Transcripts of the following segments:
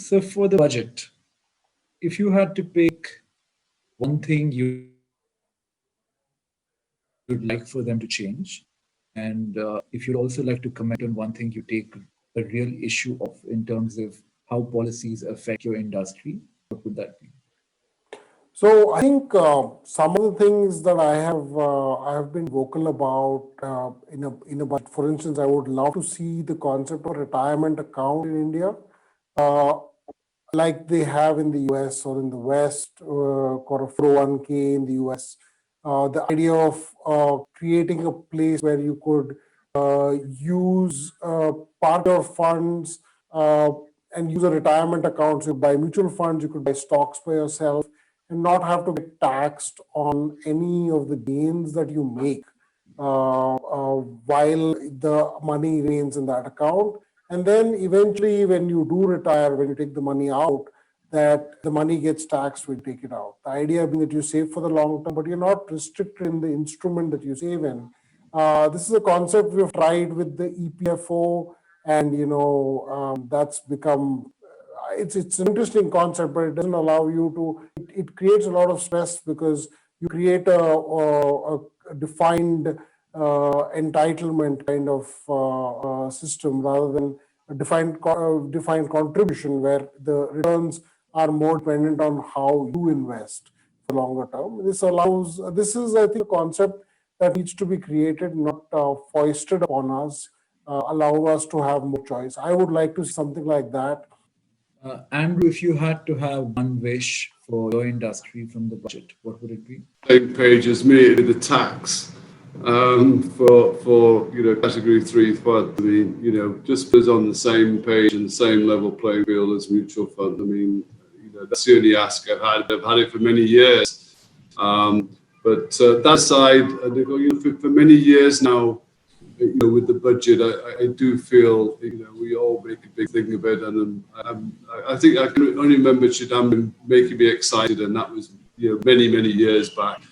So for the budget, if you had to pick one thing you'd like for them to change, and if you'd also like to comment on one thing you take a real issue of in terms of how policies affect your industry, what would that be? So I think some of the things that I have been vocal about in a budget. For instance, I would love to see the concept of retirement account in India, uh, like they have in the US or in the West, or a 401k in the US. The idea of creating a place where you could use part of funds uh, and use a retirement account. So you buy mutual funds, you could buy stocks by yourself and not have to get taxed on any of the gains that you make while the money remains in that account. And then eventually, when you do retire, when you take the money out, that the money gets taxed when you take it out. The idea being that you save for the long term, but you're not restricted in the instrument that you save in. This is a concept we've tried with the EPFO, and that's become it's an interesting concept, but it doesn't allow you to. It creates a lot of stress because you create a defined entitlement kind of system rather than a defined contribution where the returns are more dependent on how you invest for longer term. This is, I think, a concept that needs to be created, not foisted upon us, allow us to have more choice. I would like to see something like that. Andrew, if you had to have one wish for your industry from the budget, what would it be? Same page as me with the tax for category 3 fund. I mean, just was on the same page and the same level playing field as mutual fund. I mean, that's the only ask I've had. I've had it for many years. But that aside, for many years now, with the budget, I do feel, we all make a big thing of it. And I think I can only remember Chidam making me excited, and that was, many, many years back.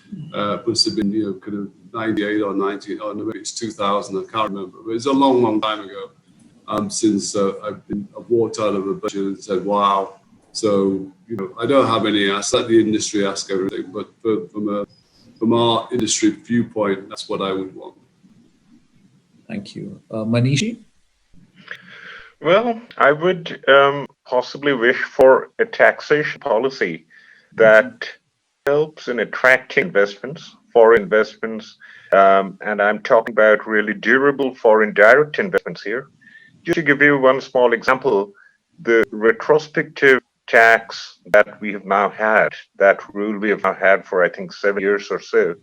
Must have been, kind of 98 or 90, or no, maybe it's 2000, I can't remember. But it's a long, long time ago since I've walked out of a budget and said, wow. So, I don't have any asks. Let the industry ask everything. But from our industry viewpoint, that's what I would want. Thank you. Manishi? Well, I would possibly wish for a taxation policy that helps in attracting investments, foreign investments, and I'm talking about really durable foreign direct investments here. Just to give you one small example, the retrospective tax that we have now had, that rule we have now had for, I think, 7 years or so,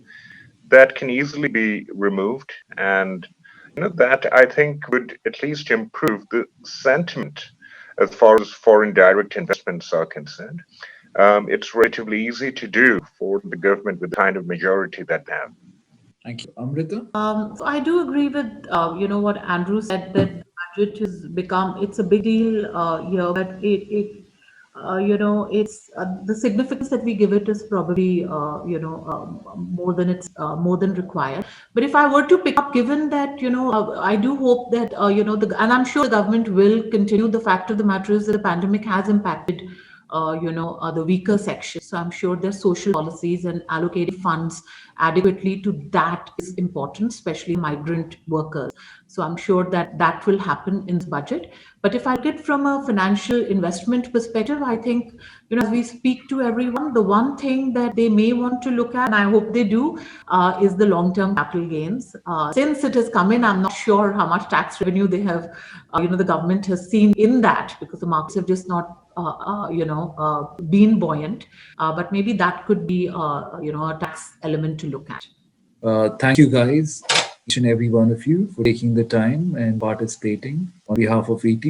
that can easily be removed, and that I think would at least improve the sentiment as far as foreign direct investments are concerned. It's relatively easy to do for the government with the kind of majority that they have. Thank you. Amrita? So I do agree with what Andrew said, that budget it's a big deal here, but it's the significance that we give it is probably more than required. But if I were to pick up, given that I do hope that and I'm sure the government will continue. The fact of the matter is that the pandemic has impacted the weaker sections. So I'm sure their social policies and allocating funds adequately to that is important, especially migrant workers. So I'm sure that that will happen in the budget. But if I look at from a financial investment perspective, I think, as we speak to everyone, the one thing that they may want to look at, and I hope they do, is the long-term capital gains. Since it has come in, I'm not sure how much tax revenue they have, the government has seen in that, because the markets have just not been buoyant, but maybe that could be a tax element to look at. Thank you guys, each and every one of you, for taking the time and participating on behalf of ET.